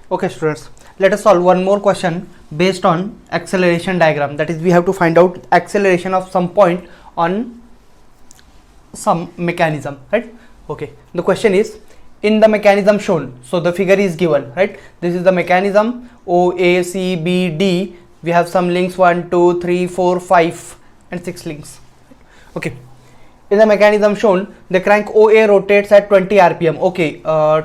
Okay students, let us solve one more question based on acceleration diagram. That is, we have to find out acceleration of some point on some mechanism, right? Okay, the question is, in the mechanism shown, so the figure is given, right? This is the mechanism O, A, C, B, D. We have some links 1, 2, 3, 4, 5 and 6 links. Okay, in the mechanism shown, the crank OA rotates at 20 rpm. Okay,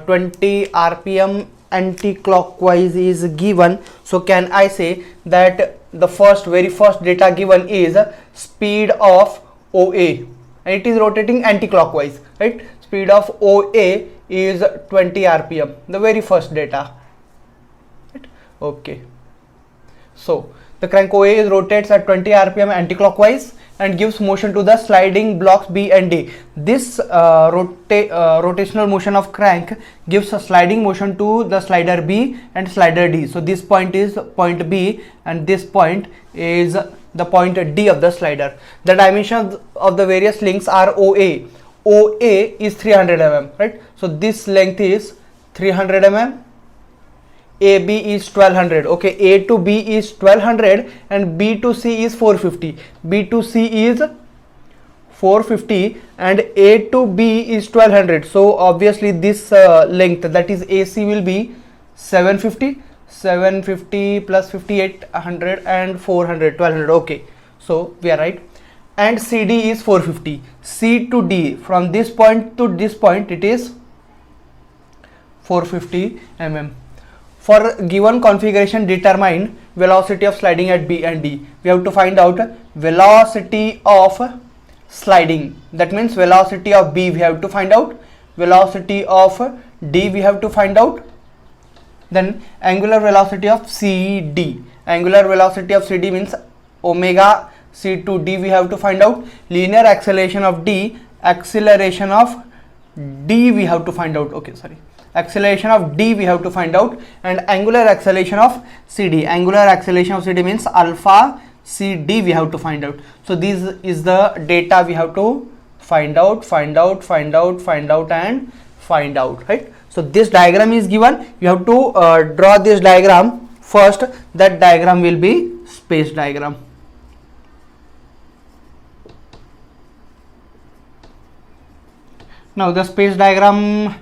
20 rpm anti-clockwise is given. So can I say that the very first data given is speed of OA and it is rotating anti-clockwise, right? Speed of OA is 20 rpm, the very first data, right? Okay, so the crank OA rotates at 20 rpm anti-clockwise and gives motion to the sliding blocks B and D. This rotational motion of crank gives a sliding motion to the slider B and slider D. So this point is point B and this point is the point D of the slider. The dimensions of the various links are OA. OA is 300 mm, right? So this length is 300 mm. AB is 1200. Okay, A to B is 1200 and B to C is 450. B to C is 450 and A to B is 1200. So obviously this length, that is AC, will be 750. 750 plus 5800 and 400, 1200. Okay, so we are right. And CD is 450. C to D, from this point to this point, it is 450 mm. For given configuration, determine velocity of sliding at B and D. We have to find out velocity of sliding. That means velocity of B we have to find out. Velocity of D we have to find out. Then angular velocity of CD. Angular velocity of CD means omega C to D we have to find out. Linear acceleration of D. Acceleration of D we have to find out. Okay, sorry. Acceleration of D we have to find out, and angular acceleration of CD. Angular acceleration of CD means alpha CD we have to find out. So this is the data we have to find out, and find out, right? So this diagram is given. You have to draw this diagram first. That diagram will be space diagram. Now the space diagram,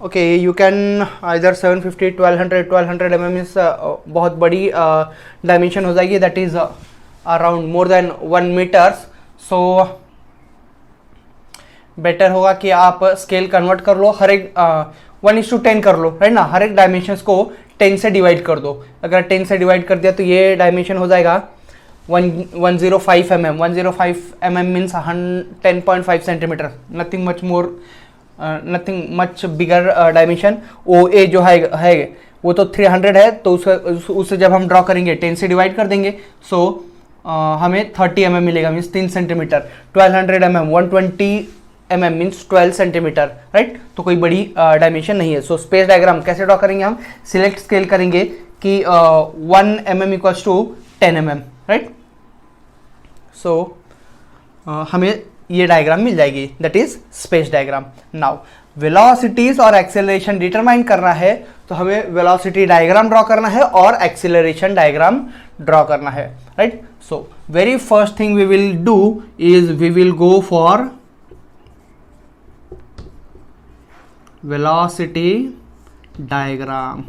okay, you can either 750, 1200 mm is बहुत बड़ी dimension हो जाएगी, that is around more than 1 meters. So better होगा कि आप scale convert कर लो, हर एक 1:10 कर लो, राइट ना? हर एक डायमेंशंस को 10 से डिवाइड कर दो. अगर 10 से डिवाइड कर दिया तो ये डायमेंशन हो जाएगा 105 mm. 105 mm means 10.5 centimetre. Nothing much more, nothing much bigger dimension. O A जो है वो तो 300 है, तो उससे जब हम ड्रॉ करेंगे 10 से डिवाइड कर देंगे. सो हमें 30 mm मिलेगा, means 3 centimetre. 1200 mm 120 mm means 12 centimetre, right? तो कोई बड़ी डायमेंशन नहीं है. सो स्पेस डायग्राम कैसे ड्रॉ करेंगे? हम सिलेक्ट स्केल करेंगे कि 1 mm equals to 10 mm, right? So हमें ये डायग्राम मिल जाएगी, that is space diagram. Now velocities और एक्सेलरेशन डिटरमाइन करना है, तो हमें वेलोसिटी डायग्राम ड्रॉ करना है और एक्सेलरेशन डायग्राम ड्रॉ करना है, right? So very first thing we will do is we will go for velocity diagram.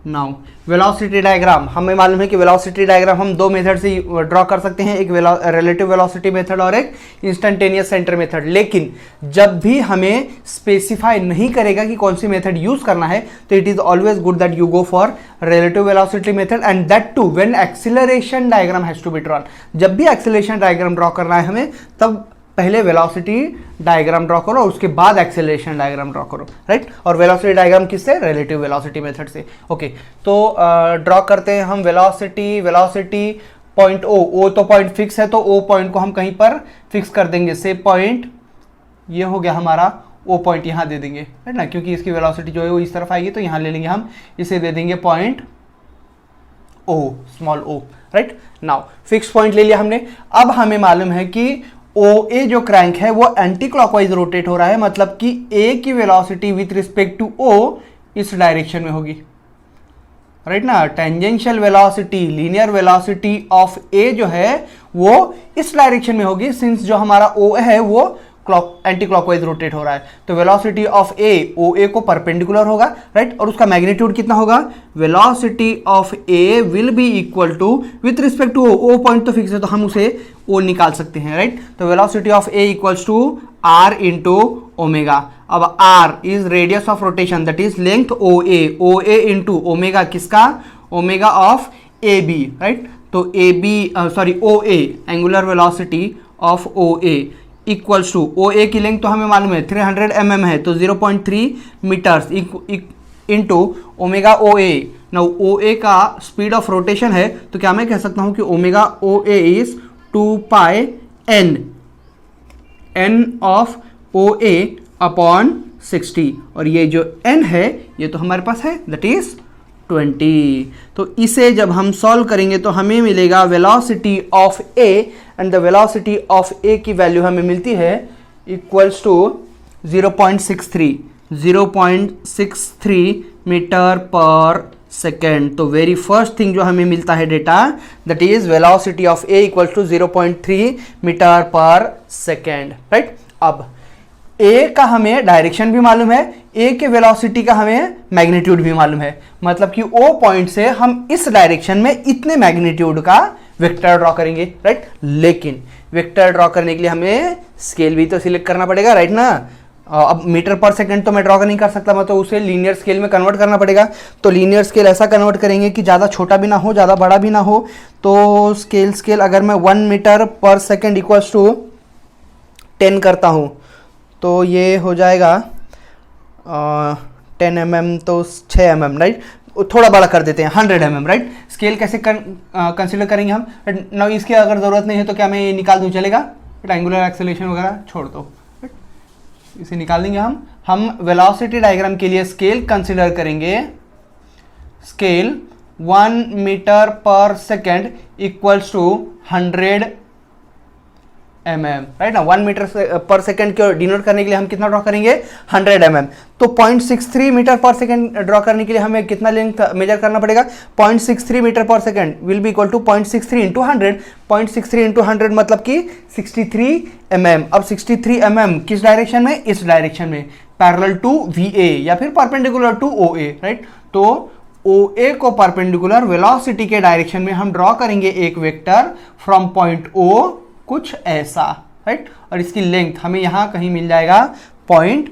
Now velocity diagram, हमें मालूम है कि वेलोसिटी डायग्राम हम दो मेथड से ड्रॉ कर सकते हैं, एक रिलेटिव वेलोसिटी मेथड और एक इंस्टेंटेनियस सेंटर मेथड. लेकिन जब भी हमें स्पेसिफाई नहीं करेगा कि कौन सी मेथड यूज करना है, तो it is always good that you go for relative velocity method, and that too when acceleration diagram has to be drawn. जब भी एक्सीलरेशन डायग्राम ड्रॉ करना है हमें, तब पहले वेलोसिटी डायग्राम ड्रॉ करो, उसके बाद एक्सेलरेशन डायग्राम ड्रॉ करो, राइट? और वेलोसिटी डायग्राम किससे? रिलेटिव वेलोसिटी मेथड से. ओके, तो ड्रॉ करते हैं हम वेलोसिटी पॉइंट ओ तो पॉइंट फिक्स है, तो ओ पॉइंट को हम कहीं पर फिक्स कर देंगे. से पॉइंट ये हो गया हमारा ओ पॉइंट, यहाँ दे देंगे, राइट ना? क्योंकि इसकी वेलोसिटी जो है वो इस तरफ आएगी, तो यहाँ ले लेंगे हम, इसे दे देंगे पॉइंट ओ, स्मॉल ओ, राइट? नाउ फिक्स पॉइंट ले लिया हमने. अब हमें मालूम है कि ओ ए जो क्रैंक है वो एंटी क्लॉकवाइज रोटेट हो रहा है, मतलब कि ए की velocity with respect to O इस डायरेक्शन में होगी, राइट ना। Tangential velocity, linear velocity of A जो है वो इस डायरेक्शन में होगी, सिंस जो हमारा ओ है वो एंटी क्लॉकवाइज रोटेट हो रहा है। तो वेलोसिटी ऑफ ए ओ ए को परपेंडिकुलर होगा, राइट। और उसका मैग्नीट्यूड कितना होगा, velocity of A will be equal to with respect to O point तो फिक्स है तो हम उसे ओ निकाल सकते हैं, राइट। तो velocity of A equals to R into omega. अब R is radius of rotation, that is length O A into omega किसका, omega of A B, right. तो A B sorry O A angular velocity of O A equals to O A की length तो हमें मालूम है 300 mm है, तो 0.3 metres into omega O ए। Now ओ ए का स्पीड ऑफ रोटेशन है, तो क्या मैं कह सकता हूं कि omega O A is 2 pi N of O A upon 60, और ये जो n है ये तो हमारे पास है दैट इज 20। तो इसे जब हम सॉल्व करेंगे तो हमें मिलेगा velocity of A, and the velocity of A की वैल्यू हमें मिलती है इक्वल्स टू 0.63 मीटर पर सेकेंड। तो वेरी फर्स्ट थिंग जो हमें मिलता है data, that is velocity of A equals to 0.3 metre पर सेकेंड, राइट। अब ए का हमें डायरेक्शन भी मालूम है, ए के वेलोसिटी का हमें मैग्नीट्यूड भी मालूम है, मतलब कि ओ पॉइंट से हम इस डायरेक्शन में इतने मैग्नीट्यूड का वेक्टर ड्रॉ करेंगे, राइट। लेकिन वेक्टर ड्रॉ करने के लिए हमें स्केल भी तो सिलेक्ट करना पड़ेगा, राइट ना। अब मीटर पर सेकंड तो मैं ड्रॉ नहीं कर सकता, मैं तो उसे लीनियर स्केल में कन्वर्ट करना पड़ेगा। तो लीनियर स्केल ऐसा कन्वर्ट करेंगे कि ज़्यादा छोटा भी ना हो ज़्यादा बड़ा भी ना हो। तो स्केल अगर मैं 1 मीटर पर सेकेंड इक्वल्स टू 10 करता हूँ तो ये हो जाएगा 10 mm तो 6 mm, राइट। थोड़ा बड़ा कर देते हैं 100 mm, राइट। स्केल कैसे कंसिडर करेंगे हम, ना इसकी अगर ज़रूरत नहीं है तो क्या मैं ये निकाल दूँ चलेगा, एंगुलर एक्सेलरेशन वगैरह छोड़ दो, इसे निकाल देंगे हम वेलोसिटी डायग्राम के लिए स्केल कंसिडर करेंगे। स्केल 1 मीटर पर second equals to 100 mm, right ना। 1 मीटर पर सेकेंड को डिनोट करने के लिए हम कितना ड्रॉ करेंगे, 100 mm। तो 0.63 मीटर पर सेकेंड ड्रॉ करने के लिए हमें कितना लेंथ मेजर करना पड़ेगा, 0.63 मीटर पर second will be equal to 0.63 into 100। 0.63 into 100 मतलब कि 63 mm। अब 63 mm किस डायरेक्शन में, इस डायरेक्शन में, पैरेलल टू VA या फिर परपेंडिकुलर टू OA, राइट। तो OA को परपेंडिकुलर वेलोसिटी के डायरेक्शन में हम ड्रॉ करेंगे एक वेक्टर फ्रॉम पॉइंट O कुछ ऐसा, राइट। और इसकी लेंथ हमें यहां कहीं मिल जाएगा पॉइंट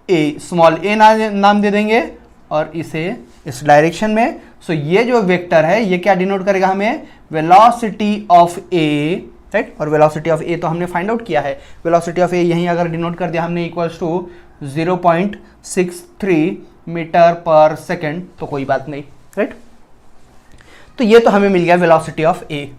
A, स्मॉल a नाम दे देंगे और इसे इस डायरेक्शन में। सो ये जो वेक्टर है ये क्या डिनोट करेगा हमें, वेलोसिटी ऑफ ए, राइट। और वेलोसिटी ऑफ ए तो हमने फाइंड आउट किया है, वेलोसिटी ऑफ ए यहीं अगर डिनोट कर दिया हमने इक्वल्स टू 0.63 मीटर पर सेकेंड तो कोई बात नहीं, राइट। तो ये तो हमें मिल गया वेलोसिटी ऑफ ए।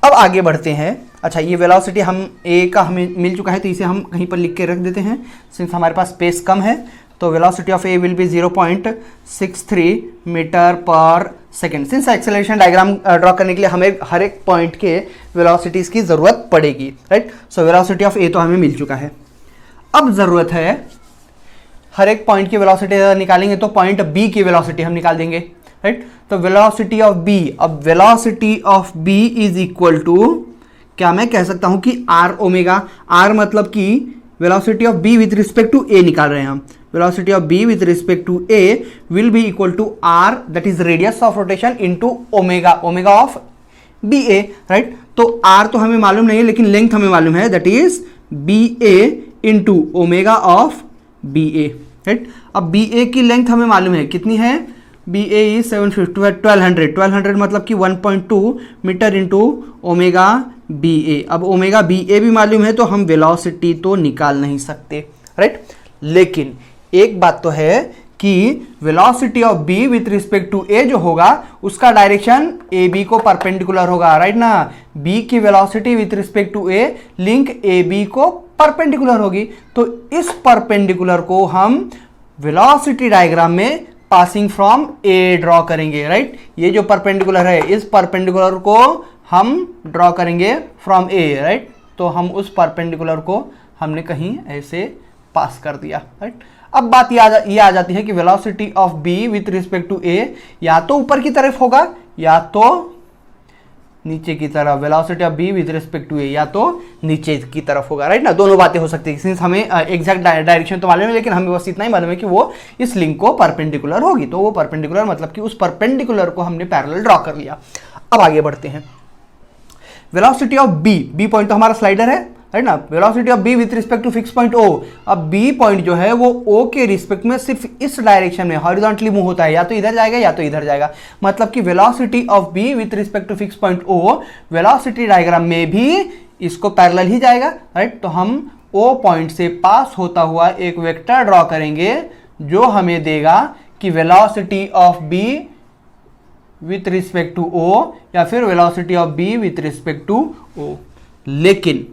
अब आगे बढ़ते हैं। अच्छा, ये वेलोसिटी हम ए का हमें मिल चुका है तो इसे हम कहीं पर लिख के रख देते हैं सिंस हमारे पास स्पेस कम है। तो velocity of A will be 0.63 metre पर second. Since acceleration diagram draw करने के लिए हमें हर एक पॉइंट के वेलोसिटीज की जरूरत पड़ेगी, राइट। सो वेलोसिटी ऑफ ए तो हमें मिल चुका है। अब जरूरत है हर एक पॉइंट की वेलोसिटी निकालेंगे तो पॉइंट बी की वेलोसिटी हम निकाल देंगे, राइट। तो वेलोसिटी ऑफ बी, अब velocity of B is equal to, क्या मैं कह सकता हूं कि आर ओमेगा, आर मतलब कि velocity of B with respect to A निकाल रहे हैं हम। Velocity of B with respect to A will be equal to R, that is radius of rotation into omega, omega of B A, right. तो R तो हमें मालूम नहीं है लेकिन लेंथ हमें मालूम है, that is B A into omega of B A, right. अब बी ए की लेंथ हमें मालूम है कितनी है, बी ए इज 1200 मतलब कि 1.2 मीटर इंटू ओमेगा बी ए। अब ओमेगा बी ए भी मालूम है तो हम वेलोसिटी तो निकाल नहीं सकते, राइट। लेकिन एक बात तो है कि velocity of B with respect to A जो होगा उसका डायरेक्शन ए बी को परपेंडिकुलर होगा, राइट ना। बी की velocity with respect to A link A B को परपेंडिकुलर होगी, तो इस परपेंडिकुलर को हम वेलोसिटी डायग्राम में पासिंग फ्रॉम ए ड्रॉ करेंगे, राइट। ये जो परपेंडिकुलर है इस परपेंडिकुलर को हम ड्रॉ करेंगे फ्रॉम ए, राइट। तो हम उस परपेंडिकुलर को हमने कहीं ऐसे पास कर दिया, राइट। अब बात ये आ जाती है कि velocity of B with respect to A या तो ऊपर की तरफ होगा या तो नीचे की तरफ। Velocity of B with respect to A या तो नीचे की तरफ होगा, राइट ना। दोनों बातें हो सकती है, सिंस हमें एग्जैक्ट डायरेक्शन तो मालूम है, लेकिन हमें बस इतना ही मालूम है कि वो इस लिंक को परपेंडिकुलर होगी। तो वो परपेंडिकुलर मतलब कि उस परपेंडिकुलर को हमने पैरेलल ड्रॉ कर लिया। अब आगे बढ़ते हैं। वेलोसिटी ऑफ बी पॉइंट तो हमारा स्लाइडर है, राइट ना। Velocity of B with respect to fix point O. अब बी पॉइंट जो है वो ओ के रिस्पेक्ट में सिर्फ इस डायरेक्शन में हॉरिजॉन्टली मूव होता है, या तो इधर जाएगा या तो इधर जाएगा। मतलब कि velocity of B with respect to fix point O velocity diagram में भी इसको पैरेलल ही जाएगा, राइट। तो हम ओ पॉइंट से पास होता हुआ एक वेक्टर ड्रॉ करेंगे जो हमें देगा कि velocity of B with respect to O या फिर velocity of B with respect to O. लेकिन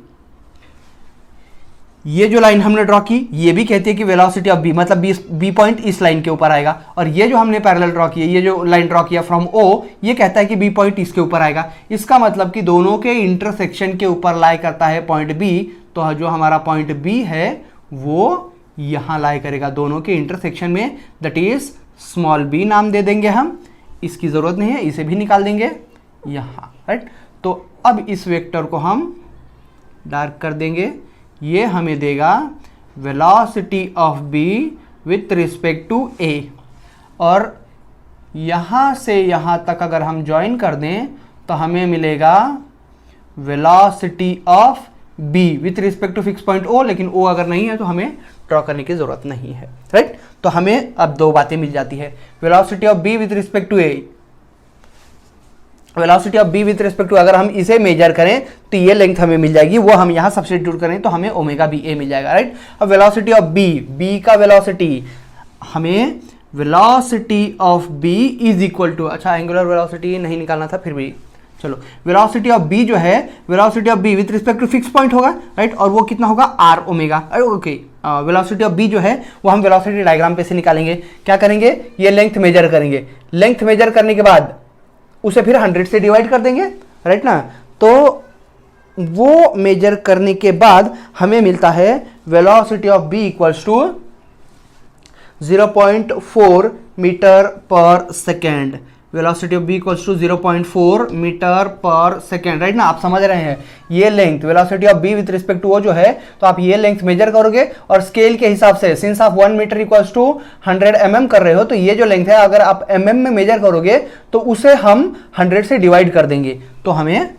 ये जो लाइन हमने ड्रॉ की ये भी कहती है कि वेलोसिटी ऑफ बी मतलब बी पॉइंट इस लाइन के ऊपर आएगा, और ये जो हमने पैरेलल ड्रॉ किया, ये जो लाइन ड्रॉ किया फ्रॉम ओ, ये कहता है कि बी पॉइंट इसके ऊपर आएगा। इसका मतलब कि दोनों के इंटरसेक्शन के ऊपर लाई करता है पॉइंट बी। तो जो हमारा पॉइंट बी है वो यहां लाई करेगा दोनों के इंटरसेक्शन में, दैट इज स्मॉल बी नाम दे देंगे हम, इसकी जरूरत नहीं है, इसे भी निकाल देंगे यहां, राइट। तो अब इस वेक्टर को हम डार्क कर देंगे, ये हमें देगा velocity of B with respect to A, और यहां से यहां तक अगर हम ज्वाइन कर दें तो हमें मिलेगा velocity of B with respect to fix point O. लेकिन ओ अगर नहीं है तो हमें ड्रॉ करने की जरूरत नहीं है, राइट। तो हमें अब दो बातें मिल जाती है, velocity of B with respect to A, velocity of B with respect to, अगर हम इसे मेजर करें तो ये लेंथ हमें मिल जाएगी, वो हम यहां सब्स्टिट्यूट करें तो हमें ओमेगा बी ए मिल जाएगा, राइट। अब वेलोसिटी ऑफ बी का वेलोसिटी, हमें velocity of B is equal to, अच्छा एंगुलर वेलोसिटी नहीं निकालना था, फिर भी चलो, वेलोसिटी ऑफ बी जो है, velocity of B with respect to fix point होगा, राइट। और वो कितना होगा, R omega, okay. Velocity of B जो है वो हम वेलोसिटी डायग्राम पे से निकालेंगे। क्या करेंगे, ये लेंथ मेजर करेंगे, लेंथ मेजर करने के बाद उसे फिर 100 से डिवाइड कर देंगे, राइट ना। तो वो मेजर करने के बाद हमें मिलता है velocity of B equals to 0.4 metre पर second. Velocity of B equals to 0.4 metre पर सेकेंड, राइट ना। आप समझ रहे हैं, ये length velocity of B with respect to वो जो है, तो आप ये लेंथ मेजर करोगे और स्केल के हिसाब से, सिंस आप 1 मीटर इक्वल्स टू 100 mm कर रहे हो, तो ये जो लेंथ है अगर आप mm में मेजर करोगे तो उसे हम 100 से डिवाइड कर देंगे तो हमें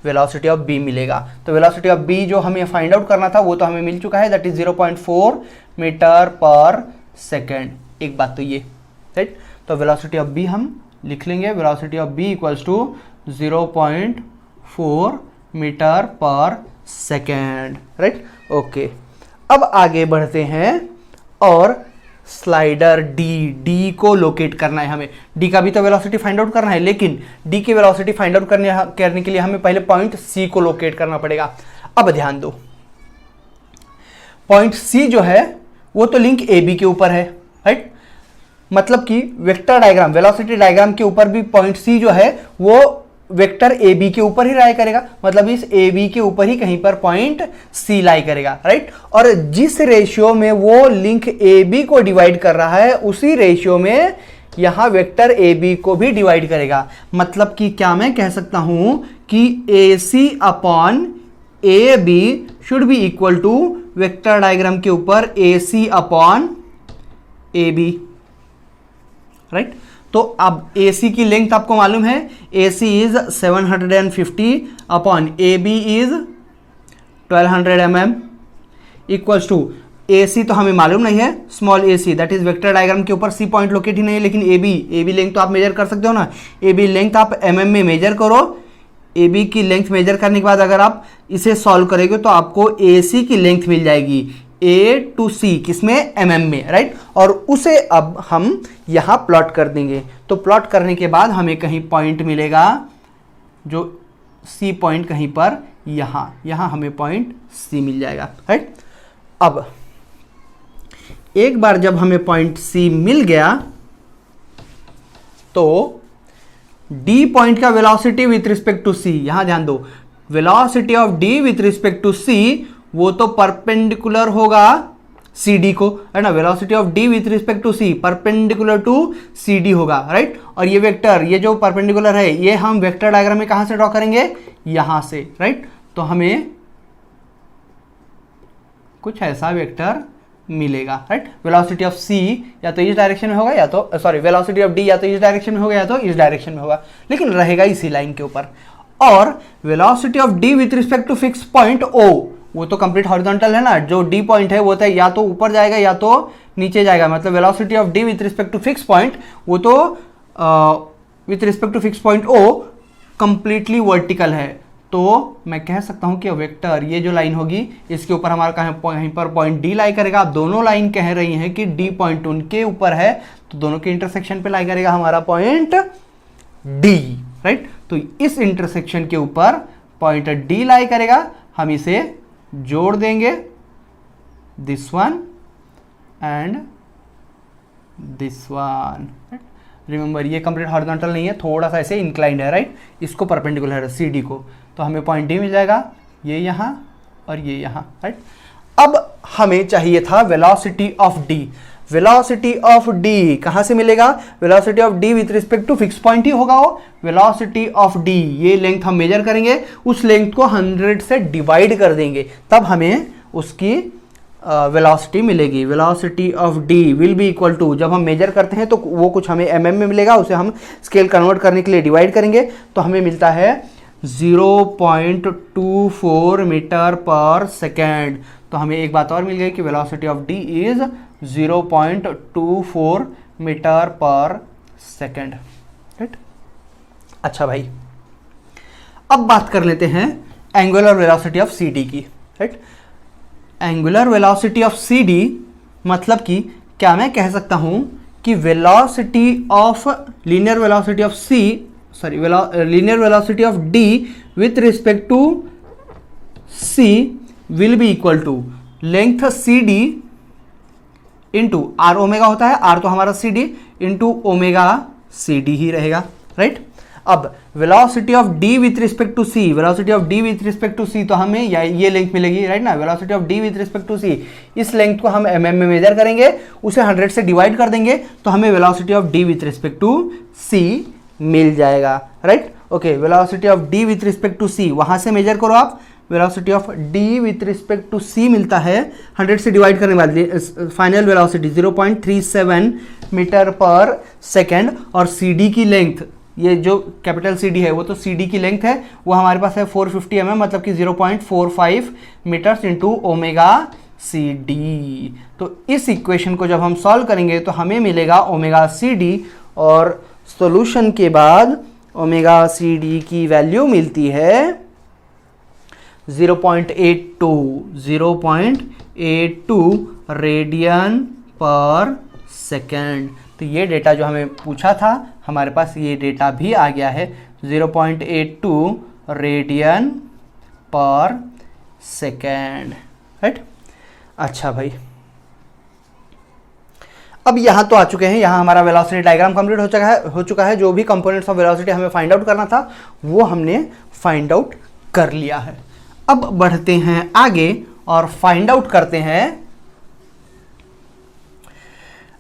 वेलोसिटी ऑफ बी मिलेगा। तो वेलोसिटी ऑफ बी जो हमें फाइंड आउट करना था वो तो हमें मिल चुका है, दैट इज 0.4 मीटर पर सेकेंड। एक बात तो ये, राइट। तो वेलोसिटी ऑफ बी हम लिख लेंगे, velocity of B equals to 0.4 metre पर सेकेंड, राइट, ओके। अब आगे बढ़ते हैं और स्लाइडर डी को लोकेट करना है हमें। डी का भी तो वेलोसिटी फाइंड आउट करना है, लेकिन डी की वेलोसिटी फाइंड आउट करने के लिए हमें पहले पॉइंट सी को लोकेट करना पड़ेगा। अब ध्यान दो, पॉइंट सी जो है वो तो लिंक ए बी के ऊपर है, राइट। मतलब कि वेक्टर डायग्राम, वेलोसिटी डायग्राम के ऊपर भी पॉइंट सी जो है वो वेक्टर ए बी के ऊपर ही लाई करेगा, मतलब इस ए बी के ऊपर ही कहीं पर पॉइंट सी लाई करेगा, राइट। और जिस रेशियो में वो लिंक ए बी को डिवाइड कर रहा है उसी रेशियो में यहां वेक्टर ए बी को भी डिवाइड करेगा। मतलब कि क्या मैं कह सकता हूं कि A C upon A B should be equal to vector diagram के ऊपर A C upon A B, right. तो अब AC की लेंथ आपको मालूम है, AC is 750 upon AB is 1200 mm equals to AC तो हमें मालूम नहीं है, small AC that is vector diagram के ऊपर C पॉइंट लोकेट ही नहीं है, लेकिन AB लेंथ तो आप मेजर कर सकते हो ना। AB लेंथ आप mm में मेजर करो, AB की लेंथ मेजर करने के बाद अगर आप इसे सॉल्व करेंगे तो आपको AC की लेंथ मिल जाएगी A टू C किसमें, mm में, राइट। और उसे अब हम यहां प्लॉट कर देंगे। तो प्लॉट करने के बाद हमें कहीं पॉइंट मिलेगा जो C पॉइंट कहीं पर यहां हमें पॉइंट C मिल जाएगा, राइट। अब एक बार जब हमें पॉइंट C मिल गया तो D पॉइंट का velocity with respect to C, यहां ध्यान दो, velocity of D with respect to C वो तो परपेंडिकुलर होगा सी डी को, है ना। Velocity of D with respect to C perpendicular to C D होगा, राइट। और ये वेक्टर, ये जो परपेंडिकुलर है, ये हम वेक्टर डायग्राम में कहां से ड्रॉ करेंगे, यहां से, राइट। तो हमें कुछ ऐसा वेक्टर मिलेगा, राइट। वेलोसिटी ऑफ सी या तो इस डायरेक्शन में होगा या तो सॉरी वेलोसिटी ऑफ डी या तो इस डायरेक्शन में होगा या तो इस डायरेक्शन में होगा, लेकिन रहेगा इसी लाइन के ऊपर। और velocity of D with respect to fix point O, वो तो कंप्लीट हॉरिजॉन्टल है ना, जो डी पॉइंट है वो तो या तो ऊपर जाएगा या तो नीचे जाएगा। मतलब velocity of D with respect to fix point वो तो with respect to fix point O completely vertical है। तो मैं कह सकता हूं कि वेक्टर, ये जो लाइन होगी इसके ऊपर हमारा कहीं पर पॉइंट डी लाई करेगा। आप दोनों लाइन कह रही हैं कि डी पॉइंट उनके ऊपर है, तो दोनों के इंटरसेक्शन पे लाई करेगा हमारा पॉइंट डी, राइट। तो इस इंटरसेक्शन के ऊपर पॉइंट डी लाई करेगा, हम इसे जोड़ देंगे, this one and this one. Remember ये कंप्लीट हॉरिजॉन्टल नहीं है, थोड़ा सा ऐसे इंक्लाइंड है, राइट। इसको परपेंडिकुलर है सी डी को, तो हमें पॉइंट डी मिल जाएगा, ये यहाँ और ये यहाँ, राइट। अब हमें चाहिए था velocity of D. Velocity of D कहां से मिलेगा, velocity of D with respect to fix point ही होगा वो। वेलोसिटी ऑफ डी, ये लेंथ हम मेजर करेंगे, उस लेंथ को 100 से डिवाइड कर देंगे, तब हमें उसकी वेलोसिटी मिलेगी। Velocity of D will be equal to, जब हम मेजर करते हैं तो वो कुछ हमें mm में मिलेगा, उसे हम स्केल कन्वर्ट करने के लिए डिवाइड करेंगे, तो हमें मिलता है 0.24 मीटर पर सेकेंड। तो हमें एक बात और मिल गई कि velocity of D is 0.24 metre पर सेकेंड, राइट। अच्छा भाई, अब बात कर लेते हैं angular velocity of C D की, right. Angular velocity of C D मतलब कि क्या मैं कह सकता हूं कि velocity of linear velocity of C sorry linear velocity of D with respect to C will be equal to length C D into R omega होता है, आर तो हमारा सी D into omega C D ही रहेगा, right. अब velocity of D with respect to C, velocity of D with respect to C, तो हमें ये लेंथ मिलेगी, राइट ना। Velocity of D with respect to C, इस लेंथ को हम mm में मेजर करेंगे, उसे 100 से डिवाइड कर देंगे, तो हमें velocity of D with respect to C मिल जाएगा, right. Okay, velocity of D with respect to C, वहां से मेजर करो आप, velocity of D with respect to C मिलता है 100 से डिवाइड करने वाली फाइनल वेलोसिटी 0.37 मीटर पर सेकेंड। और सी डी की लेंथ, ये जो कैपिटल सी डी है वो तो सी डी की लेंथ है, वो हमारे पास है 450 mm, मतलब कि 0.45 meters into omega C D. तो इस इक्वेशन को जब हम सॉल्व करेंगे तो हमें मिलेगा ओमेगा सी डी, और सॉल्यूशन के बाद ओमेगा सी डी की वैल्यू मिलती है 0.82 रेडियन पर सेकेंड। तो ये डेटा जो हमें पूछा था, हमारे पास ये डेटा भी आ गया है, 0.82 रेडियन पर सेकेंड, राइट। अच्छा भाई, अब यहाँ तो आ चुके हैं, यहाँ हमारा वेलोसिटी डायग्राम कंप्लीट हो चुका है। जो भी कंपोनेंट्स ऑफ वेलोसिटी हमें फाइंड आउट करना था वो हमने फाइंड आउट कर लिया है। अब बढ़ते हैं आगे और फाइंड आउट करते हैं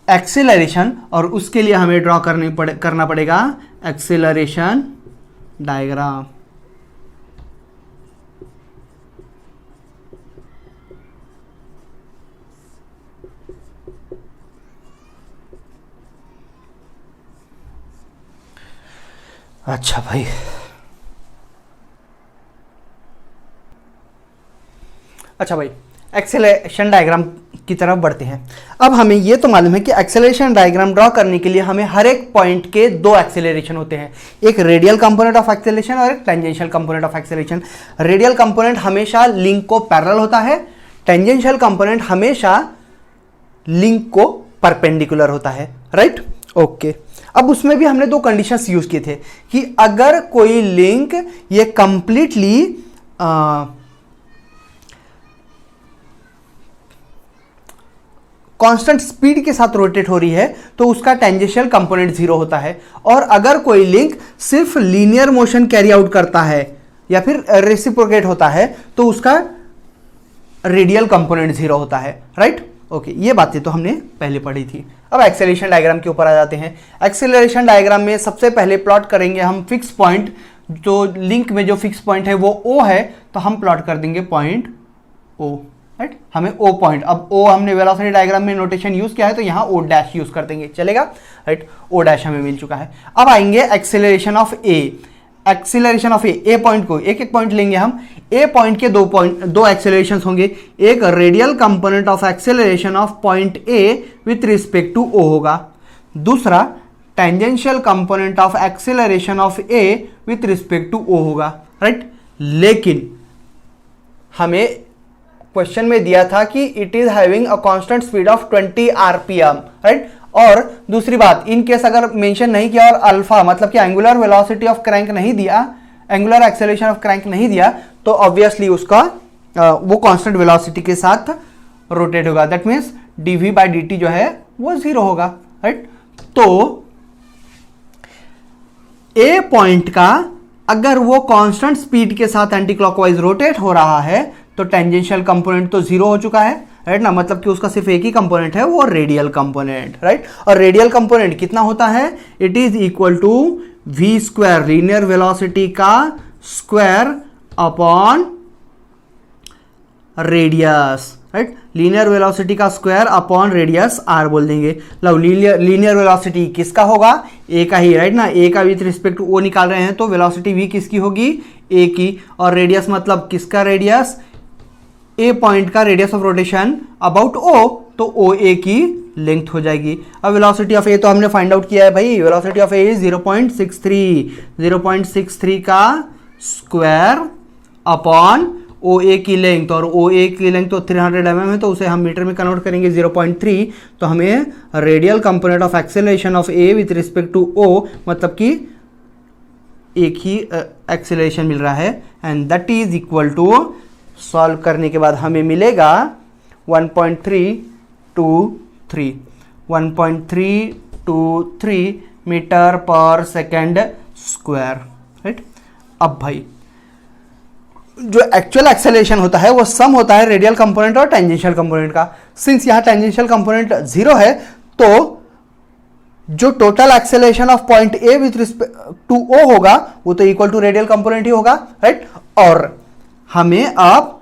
एक्सेलरेशन, और उसके लिए हमें ड्रॉ करना पड़ेगा एक्सेलरेशन डायग्राम। अच्छा भाई, एक्सेलरेशन डायग्राम की तरफ बढ़ते हैं। अब हमें ये तो मालूम है कि एक्सेलरेशन डायग्राम ड्रॉ करने के लिए हमें हर एक पॉइंट के दो एक्सेलरेशन होते हैं, एक रेडियल कंपोनेंट ऑफ एक्सेलरेशन और एक tangential component of acceleration. Radial component हमेशा लिंक को पैरेलल होता है, टेंजेंशियल कंपोनेंट हमेशा लिंक को परपेंडिकुलर होता है, राइट। ओके, अब उसमें भी हमने दो कंडीशंस यूज किए थे कि अगर कोई लिंक ये कंप्लीटली कांस्टेंट स्पीड के साथ रोटेट हो रही है तो उसका टेंजेंशियल कंपोनेंट 0 होता है, और अगर कोई लिंक सिर्फ लीनियर मोशन कैरी आउट करता है, या फिर रेसिप्रोकेट होता है तो उसका रेडियल कंपोनेंट 0 होता है, राइट। ओके, ये बातें तो हमने पहले पढ़ी थी। अब एक्सेलरेशन डायग्राम के ऊपर आ जाते हैं। एक्सेलरेशन डायग्राम में सबसे पहले प्लॉट करेंगे हम फिक्स पॉइंट, जो लिंक में जो फिक्स पॉइंट है वो O है, तो हम प्लॉट कर देंगे पॉइंट O, राइट। हमें O पॉइंट, अब O हमने वेलोसिटी डायग्राम में नोटेशन यूज किया है तो यहाँ O डैश यूज कर देंगे, चलेगा, राइट। O डैश हमें मिल चुका है। अब आएंगे acceleration of A। Acceleration of A point को एक एक पॉइंट लेंगे हम। ए पॉइंट के दो एक्सेलरेशन होंगे। एक radial component of acceleration of point A with respect to O होगा, दूसरा tangential component of acceleration of A with respect to O होगा, राइट। लेकिन हमें क्वेश्चन में दिया था कि it is having a constant speed of 20 RPM, right. और दूसरी बात, इन केस अगर मेंशन नहीं किया और अल्फा मतलब कि एंगुलर वेलोसिटी ऑफ क्रैंक नहीं दिया, एंगुलर एक्सेलरेशन ऑफ क्रैंक नहीं दिया, तो ऑब्वियसली उसका वो कांस्टेंट वेलोसिटी के साथ रोटेट होगा। That means dv by D T जो है वो 0 होगा, राइट। तो ए पॉइंट का अगर वो कांस्टेंट स्पीड के साथ एंटी क्लॉकवाइज रोटेट हो रहा है तो टेंजेंशियल कंपोनेंट तो 0 हो चुका है, राइट ना, मतलब कि उसका सिर्फ एक ही कंपोनेंट है, वो रेडियल कंपोनेंट, राइट। और रेडियल कंपोनेंट कितना होता है? It is equal to v square, linear velocity का square upon radius, right. Linear velocity का स्क्वायर अपॉन रेडियस r बोल देंगे। लो लीनियर वेलोसिटी किसका होगा? a का ही, राइट ना। a का विथ रिस्पेक्ट टू o निकाल रहे हैं तो वेलोसिटी v किसकी होगी? a की। और रेडियस मतलब किसका रेडियस? ए पॉइंट का रेडियस ऑफ रोटेशन अबाउट ओ, तो ओ ए की लेंथ हो जाएगी। अब वेलोसिटी ऑफ ए तो हमने फाइंड आउट किया है भाई, वेलोसिटी ऑफ ए इज 0.63 का स्क्वायर अपॉन ओ ए की लेंथ, और ओ ए की लेंथ तो 300 mm है तो उसे हम मीटर में कन्वर्ट करेंगे 0.3, तो हमें radial component of acceleration of A with respect to O मतलब कि एक ही एक्सेलरेशन मिल रहा है, and that is equal to, solve करने के बाद हमें मिलेगा 1.323 मीटर पर सेकेंड स्क्वायर, राइट। अब भाई जो एक्चुअल एक्सेलरेशन होता है वो सम होता है रेडियल कंपोनेंट और टेंजेंशियल कंपोनेंट का। सिंस यहां टेंजेंशियल कंपोनेंट 0 है तो जो total acceleration of point A with respect to O होगा वो तो इक्वल टू रेडियल कंपोनेंट ही होगा, राइट। और हमें अब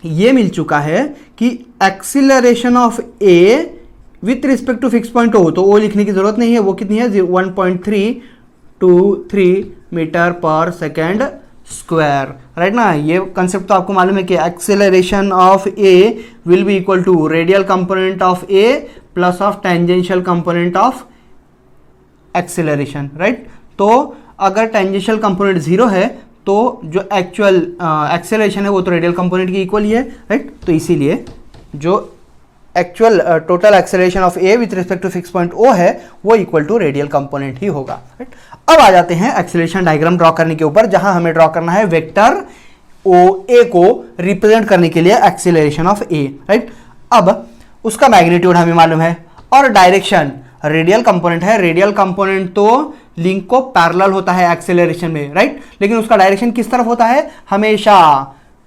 ये मिल चुका है कि acceleration of A with respect to fix point O, तो ओ लिखने की जरूरत नहीं है, वो कितनी है? 1.323 मीटर पर सेकेंड स्क्वायर, राइट ना। ये कंसेप्ट तो आपको मालूम है कि acceleration of A will be equal to radial component of A plus of tangential component of acceleration, right. तो अगर टेंजेंशियल कंपोनेंट 0 है तो जो एक्चुअल एक्सेलरेशन है वो तो रेडियल कंपोनेंट की इक्वल ही है, राइट। तो इसीलिए जो actual total acceleration of A with respect to fix point O है वो इक्वल टू रेडियल कंपोनेंट ही होगा, राइट। अब आ जाते हैं एक्सेलरेशन डायग्राम ड्रॉ करने के ऊपर, जहां हमें ड्रॉ करना है वेक्टर ओ ए को रिप्रेजेंट करने के लिए एक्सेलरेशन ऑफ ए, राइट। अब उसका मैग्नीट्यूड हमें मालूम है और डायरेक्शन रेडियल कंपोनेंट है। रेडियल कंपोनेंट तो लिंक को पैरेलल होता है एक्सेलरेशन में, राइट। लेकिन उसका डायरेक्शन किस तरफ होता है? हमेशा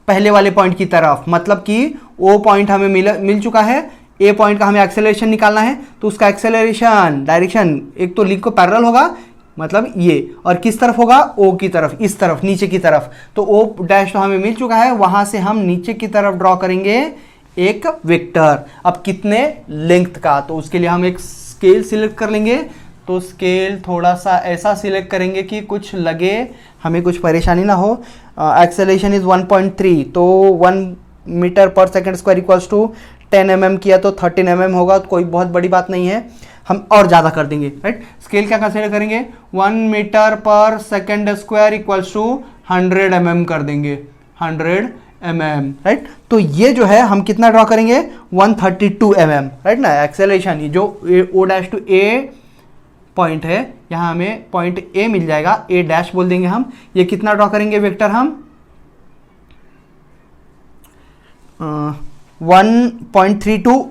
पहले वाले पॉइंट की तरफ, मतलब कि ओ पॉइंट हमें मिल चुका है, ए पॉइंट का हमें एक्सेलरेशन निकालना है तो उसका एक्सेलरेशन डायरेक्शन एक तो लिंक को पैरेलल होगा मतलब ये, और किस तरफ होगा? ओ की तरफ, इस तरफ, नीचे की तरफ। तो ओ डैश तो हमें मिल चुका है, वहां से हम नीचे की तरफ ड्रॉ करेंगे एक वेक्टर। अब कितने लेंथ का? तो उसके लिए हम एक स्केल सिलेक्ट कर लेंगे। तो स्केल थोड़ा सा ऐसा सिलेक्ट करेंगे कि कुछ लगे, हमें कुछ परेशानी ना हो। एक्सेलरेशन इज 1.3, तो 1 मीटर पर second square equals to 10 mm किया तो 13 mm होगा, तो कोई बहुत बड़ी बात नहीं है, हम और ज़्यादा कर देंगे, राइट। स्केल क्या कंसिडर करेंगे? 1 मीटर पर second square equals to 100 mm कर देंगे, 100 mm, राइट। तो ये जो है हम कितना ड्रॉ करेंगे? 132 mm, राइट ना। एक्सेलरेशन ये जो O dash two A point है, यहाँ हमें पॉइंट ए मिल जाएगा, ए डैश बोल देंगे हम। ये कितना ड्रॉ करेंगे वेक्टर हम? 1.32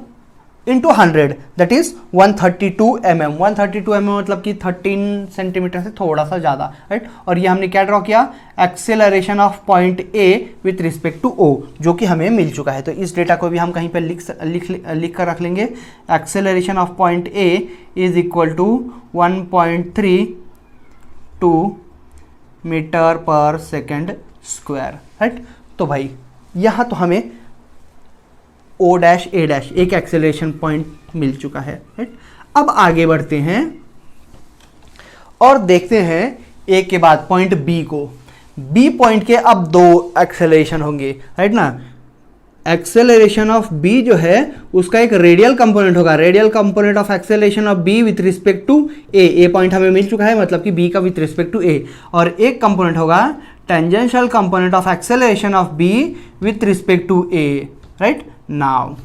into 100 that is 132 mm। 132 mm मतलब कि 13 सेंटीमीटर से थोड़ा सा ज़्यादा, राइट। और ये हमने क्या ड्रॉ किया, acceleration of point A with respect to O, जो कि हमें मिल चुका है। तो इस डेटा को भी हम कहीं पर लिख कर रख लेंगे। Acceleration of point A is equal to 1.32 meter पर सेकेंड स्क्वायर, राइट। तो भाई यहाँ तो हमें ओ डैश ए डैश एक एक्सेलरेशन पॉइंट मिल चुका है, राइट। अब आगे बढ़ते हैं और देखते हैं ए के बाद पॉइंट बी को। बी पॉइंट के अब दो एक्सेलरेशन होंगे, राइट ना। एक्सेलरेशन ऑफ बी जो है उसका एक रेडियल कंपोनेंट होगा, radial component of acceleration of B with respect to A. A point हमें मिल चुका है, मतलब कि बी का विथ रिस्पेक्ट टू ए। और एक कंपोनेंट होगा tangential component of acceleration of B with respect to A, right. Now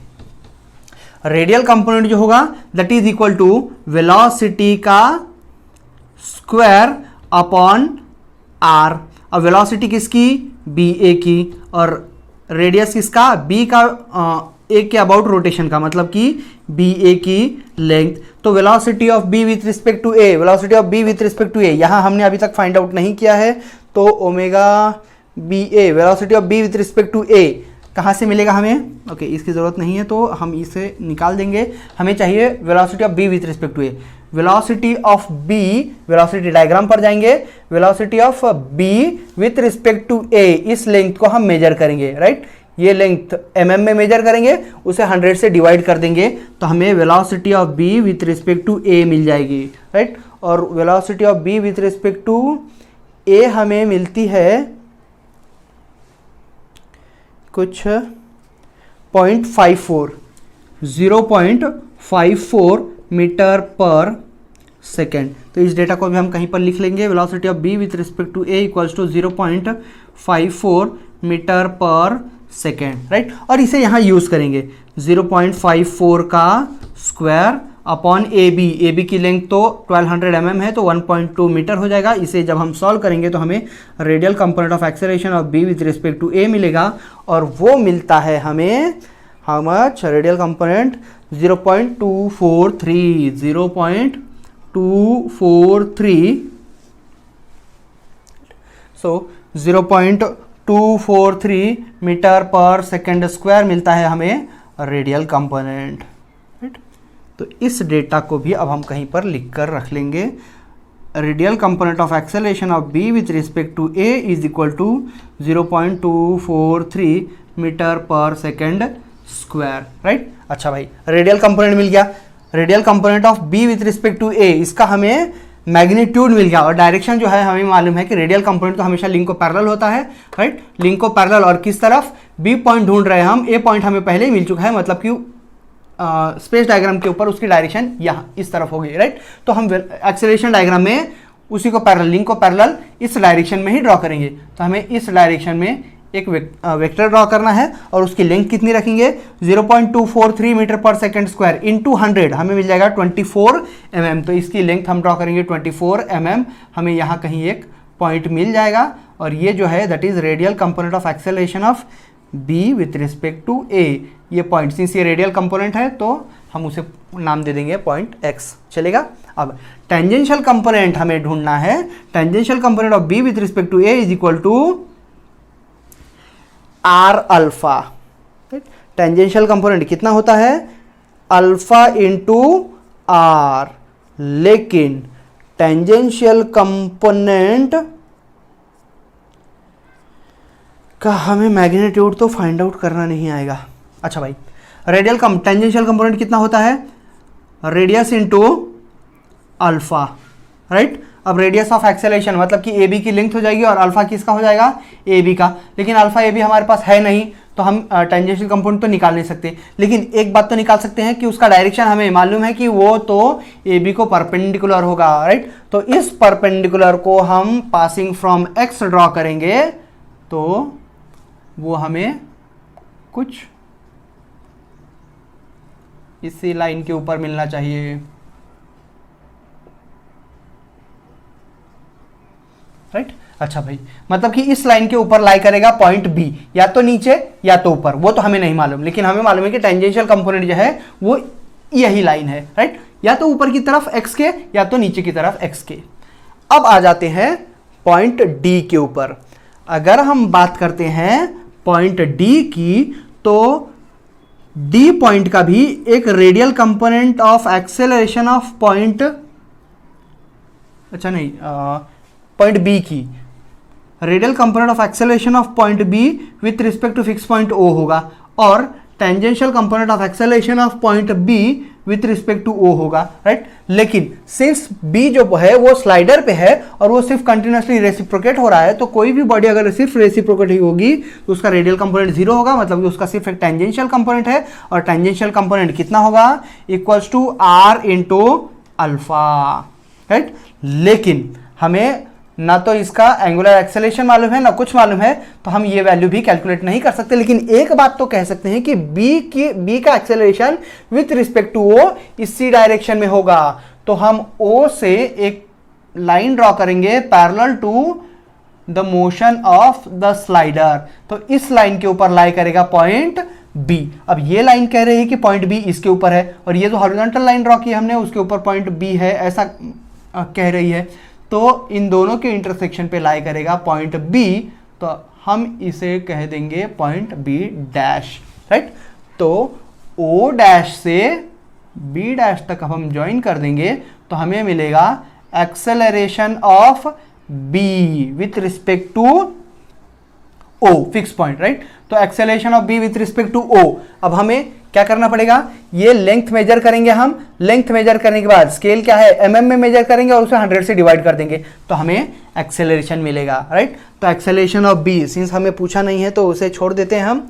radial component जो होगा that is equal to velocity का स्क्वायर अपॉन आर। अब वेलोसिटी किसकी, बी ए की, और रेडियस किसका, बी का ए के अबाउट रोटेशन का, मतलब कि बी ए की लेंथ। तो velocity of B with respect to A, velocity of B with respect to A यहां हमने अभी तक फाइंड आउट नहीं किया है। तो omega B A, velocity of B with respect to A कहाँ से मिलेगा हमें, ओके इसकी ज़रूरत नहीं है तो हम इसे निकाल देंगे। हमें चाहिए velocity of B with respect to A. Velocity of B, velocity diagram पर जाएंगे, velocity of B with respect to A, इस लेंथ को हम मेजर करेंगे, राइट। ये लेंथ mm में मेजर करेंगे, उसे 100 से डिवाइड कर देंगे तो हमें velocity of B with respect to A मिल जाएगी, राइट। और velocity of B with respect to A हमें मिलती है कुछ 0.54 मीटर पर सेकेंड। तो इस डेटा को भी हम कहीं पर लिख लेंगे। Velocity of B with respect to A equals to 0.54 meter पर सेकेंड, राइट। और इसे यहाँ यूज करेंगे 0.54 का स्क्वायर अपॉन ए बी की लेंथ तो 1200 mm है तो 1.2 मीटर हो जाएगा। इसे जब हम सॉल्व करेंगे तो हमें radial component of acceleration of B with respect to A मिलेगा, और वो मिलता है हमें how much, radial component 0.243 so 0.243 metre पर सेकेंड स्क्वायर मिलता है हमें रेडियल कंपोनेंट, राइट। तो इस डेटा को भी अब हम कहीं पर लिख कर रख लेंगे। Radial component of acceleration of B with respect to A is equal to 0.243 metre पर सेकेंड स्क्वायर, राइट। अच्छा भाई, रेडियल कंपोनेंट मिल गया। Radial component of B with respect to A, इसका हमें मैग्नीट्यूड मिल गया, और डायरेक्शन जो है हमें मालूम है कि रेडियल कंपोनेंट तो हमेशा लिंक को पैरेलल होता है, राइट। लिंक को पैरेलल, और किस तरफ, बी पॉइंट ढूंढ रहे हैं हम, ए पॉइंट हमें पहले ही मिल चुका है, मतलब कि स्पेस डायग्राम के ऊपर उसकी डायरेक्शन यहाँ इस तरफ होगी, राइट। तो हम एक्सेलरेशन डायग्राम में उसी को पैरेलल, लिंक को पैरेलल इस डायरेक्शन में ही ड्रॉ करेंगे। तो हमें इस डायरेक्शन में एक वेक्टर ड्रॉ करना है, और उसकी लेंथ कितनी रखेंगे, 0.243 मीटर पर सेकेंड स्क्वायर इंटू 100 हमें मिल जाएगा 24 mm। तो इसकी लेंथ हम ड्रॉ करेंगे 24 mm, हमें यहाँ कहीं एक पॉइंट मिल जाएगा, और ये जो है that is radial component of acceleration of B with respect to A. ये पॉइंट, सिंस ये रेडियल कंपोनेंट है तो हम उसे नाम दे देंगे पॉइंट x, चलेगा। अब टेंजेंशियल कंपोनेंट हमें ढूंढना है। Tangential component of B with respect to A is equal to R alpha. Tangential component कितना होता है, अल्फा इंटू आर, लेकिन टेंजेंशियल कंपोनेंट का हमें मैग्नीट्यूड तो फाइंड आउट करना नहीं आएगा। अच्छा भाई, रेडियल टेंजेंशियल कंपोनेंट कितना होता है, रेडियस इंटू अल्फा, राइट। अब रेडियस ऑफ एक्सेलरेशन मतलब कि ए बी की लेंथ हो जाएगी, और अल्फा किसका हो जाएगा, ए बी का। लेकिन अल्फा ए बी हमारे पास है नहीं, तो हम टेंजेंशियल कंपोनेंट तो निकाल नहीं सकते। लेकिन एक बात तो निकाल सकते हैं कि उसका डायरेक्शन हमें मालूम है कि वो तो ए बी को परपेंडिकुलर होगा, राइट। तो इस परपेंडिकुलर को हम पासिंग फ्रॉम एक्स ड्रॉ करेंगे, तो वो हमें कुछ इसी लाइन के ऊपर मिलना चाहिए, राइट। अच्छा भाई, मतलब कि इस लाइन के ऊपर लाई करेगा पॉइंट बी, या तो नीचे या तो ऊपर, वो तो हमें नहीं मालूम, लेकिन हमें मालूम है कि टेंजेंशियल कंपोनेंट जो है वो यही लाइन है, राइट, या तो ऊपर की तरफ x के या तो नीचे की तरफ x के। अब आ जाते हैं पॉइंट D के ऊपर। अगर हम बात करते हैं पॉइंट D की, तो D पॉइंट का भी एक radial component of acceleration of point, अच्छा नहीं, पॉइंट B की radial component of acceleration of point B with respect to fix point O होगा, और tangential component of acceleration of point B with respect to O होगा, right. लेकिन since B जो है वो स्लाइडर पे है और वो सिर्फ कंटिन्यूसली रेसिप्रोकेट हो रहा है, तो कोई भी बॉडी अगर सिर्फ रेसिप्रोकेट ही होगी तो उसका रेडियल कंपोनेंट 0 होगा, मतलब कि उसका सिर्फ एक टेंजेंशियल कंपोनेंट है, और टेंजेंशियल कंपोनेंट कितना होगा, equals to R into alpha, right. लेकिन हमें ना तो इसका एंगुलर एक्सेलरेशन मालूम है ना कुछ मालूम है, तो हम ये वैल्यू भी कैलकुलेट नहीं कर सकते। लेकिन एक बात तो कह सकते हैं कि B का acceleration with respect to O इसी डायरेक्शन में होगा। तो हम O से एक लाइन ड्रॉ करेंगे parallel to the motion of the slider, तो इस लाइन के ऊपर लाई करेगा पॉइंट B। अब ये लाइन कह रही है कि पॉइंट B इसके ऊपर है, और ये जो हॉरिजॉन्टल लाइन ड्रॉ की हमने उसके ऊपर पॉइंट B है, ऐसा कह रही है। तो इन दोनों के इंटरसेक्शन पे लाई करेगा पॉइंट B, तो हम इसे कह देंगे पॉइंट B डैश, राइट। तो O डैश से B डैश तक हम ज्वाइन कर देंगे तो हमें मिलेगा acceleration of B with respect to O, fix point, right. तो acceleration of B with respect to O। अब हमें क्या करना पड़ेगा, ये लेंथ मेजर करेंगे हम, लेंथ मेजर करने के बाद स्केल क्या है mm में मेजर करेंगे और उसे 100 से डिवाइड कर देंगे तो हमें एक्सेलरेशन मिलेगा, राइट। तो एक्सेलरेशन ऑफ B सिंस हमें पूछा नहीं है तो उसे छोड़ देते हैं हम,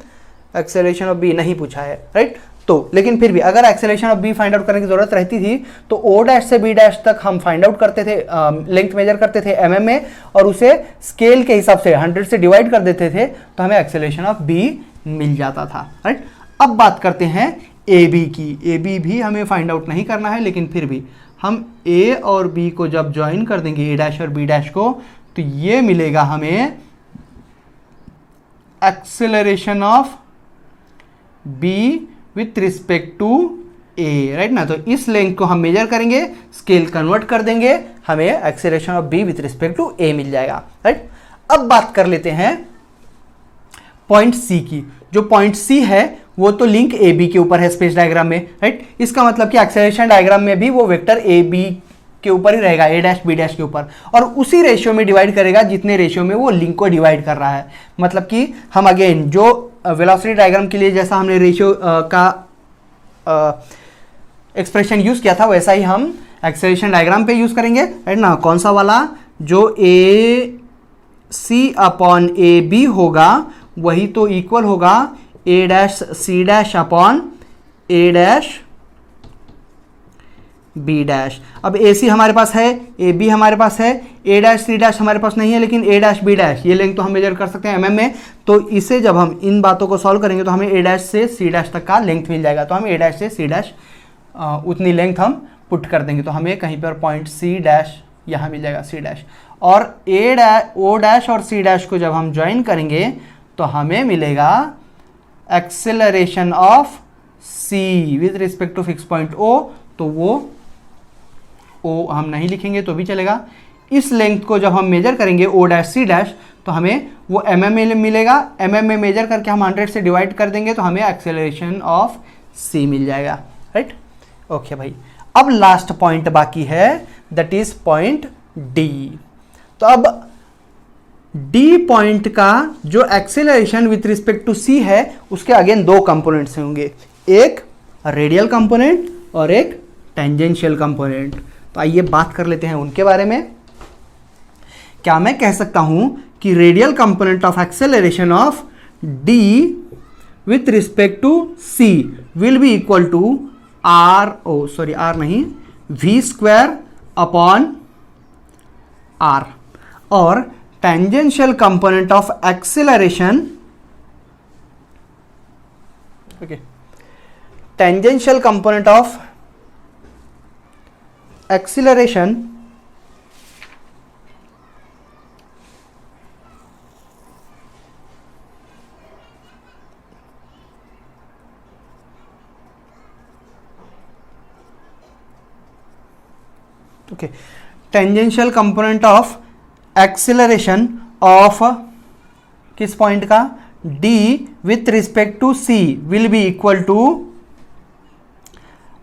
एक्सेलरेशन ऑफ B नहीं पूछा है, राइट। तो लेकिन फिर भी अगर acceleration of B find out करने की जरूरत रहती थी तो O डैश से B डैश तक हम फाइंड आउट करते थे, लेंथ मेजर करते थे mm में और उसे स्केल के हिसाब से 100 से डिवाइड कर देते थे तो हमें एक्सेलरेशन ऑफ B मिल जाता था, राइट। अब बात करते हैं AB की। AB भी हमें फाइंड आउट नहीं करना है, लेकिन फिर भी हम A और B को जब ज्वाइन कर देंगे, A डैश और B डैश को, तो ये मिलेगा हमें acceleration of B with respect to A, right ना। तो इस लेंथ को हम मेजर करेंगे, स्केल कन्वर्ट कर देंगे, हमें acceleration of B with respect to A मिल जाएगा, राइट। अब बात कर लेते हैं पॉइंट C की। जो पॉइंट C है वो तो लिंक AB के ऊपर है स्पेस डायग्राम में, राइट। इसका मतलब कि एक्सेलरेशन डायग्राम में भी वो वेक्टर AB के ऊपर ही रहेगा, A डैश B डैश के ऊपर, और उसी रेशियो में डिवाइड करेगा जितने रेशियो में वो लिंक को डिवाइड कर रहा है। मतलब कि हम अगेन जो वेलोसिटी डायग्राम के लिए जैसा हमने रेशियो का एक्सप्रेशन यूज किया था वैसा ही हम एक्सेलरेशन डायग्राम पे यूज करेंगे, राइट ना। कौन सा वाला, जो AC अपॉन AB होगा वही तो इक्वल होगा A dash C dash upon A dash B dash. अब AC हमारे पास है, AB हमारे पास है, A डैश C डैश हमारे पास नहीं है, लेकिन A डैश B डैश ये लेंथ तो हम मेजर कर सकते हैं mm में। तो इसे जब हम इन बातों को सॉल्व करेंगे तो हमें A डैश से C डैश तक का लेंथ मिल जाएगा। तो हम A डैश से C डैश उतनी लेंथ हम पुट कर देंगे तो हमें कहीं पर पॉइंट C डैश यहाँ मिल जाएगा, C डैश। और O डैश और C डैश को जब हम ज्वाइन करेंगे तो हमें मिलेगा acceleration of C with respect to fix point O। तो वो O हम नहीं लिखेंगे तो भी चलेगा। इस लेंथ को जब हम मेजर करेंगे O डैश C डैश तो हमें वो mm में मिलेगा, mm में मेजर करके हम 100 से डिवाइड कर देंगे तो हमें एक्सेलरेशन ऑफ C मिल जाएगा, राइट। ओके भाई, अब लास्ट पॉइंट बाकी है, दैट इज पॉइंट D। तो अब D पॉइंट का जो acceleration with respect to C है उसके अगेन दो कंपोनेंट्स होंगे, एक रेडियल कंपोनेंट और एक टेंजेंशियल कंपोनेंट। तो आइए बात कर लेते हैं उनके बारे में। क्या मैं कह सकता हूं कि radial component of acceleration of D with respect to C will be equal to V square upon R, और tangential component of acceleration, okay, tangential component of acceleration okay, tangential component of acceleration of किस point का, d with respect to c will be equal to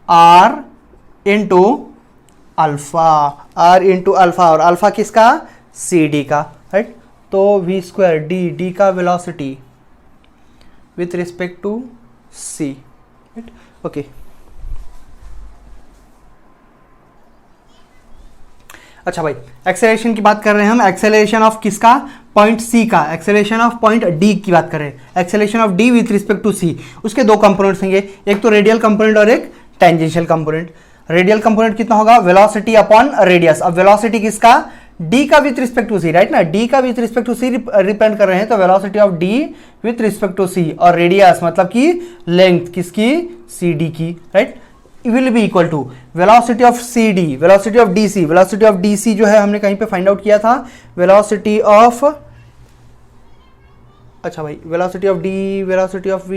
r into alpha, और alpha किसका, cd का, right. तो v square d का velocity with respect to c, right. Okay, अच्छा भाई, acceleration की बात कर रहे हैं हम, एक्सेलरेशन ऑफ किसका, पॉइंट सी का, एक्सेलरेशन ऑफ पॉइंट डी की बात कर रहे हैं, acceleration of D with respect to C. उसके दो कंपोनेंट्स होंगे, एक तो रेडियल कंपोनेंट और एक टेंजेंशियल कंपोनेंट। रेडियल कंपोनेंट कितना होगा, वेलोसिटी अपॉन रेडियस। अब वेलोसिटी किसका, डी का with respect to C, right ना, डी का with respect to C represent कर रहे हैं, तो velocity of D with respect to C, और रेडियस मतलब कि लेंथ किसकी, सी डी की, right, will be equal to velocity of CD, velocity of DC, velocity of DC जो है हमने कहीं पे फाइंड आउट किया था, velocity of, अच्छा भाई, velocity of D, velocity of V,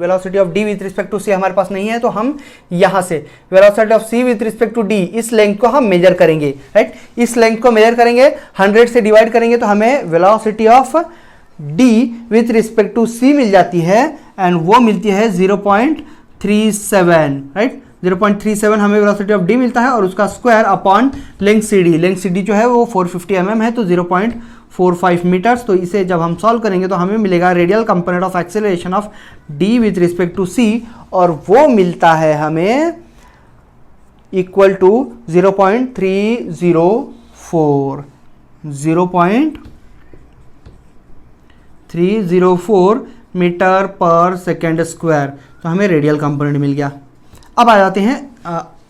velocity of D with respect to C हमारे पास नहीं है, तो हम यहाँ से velocity of C with respect to D, इस लेंथ को हम मेजर करेंगे, राइट। इस लेंथ को मेजर करेंगे, 100 से डिवाइड करेंगे तो हमें velocity of D with respect to C मिल जाती है, एंड वो मिलती है 0.37, राइट। 0.37 हमें वेलोसिटी ऑफ डी मिलता है, और उसका square upon length C D, length C D जो है वो 450 mm है, तो 0.45 मीटर्स। तो इसे जब हम सॉल्व करेंगे तो हमें मिलेगा radial component of acceleration of D with respect to C, और वो मिलता है हमें इक्वल टू 0.304, 0.304 मीटर पर सेकेंड स्क्वायर। तो हमें रेडियल कंपोनेंट मिल गया। अब आ जाते हैं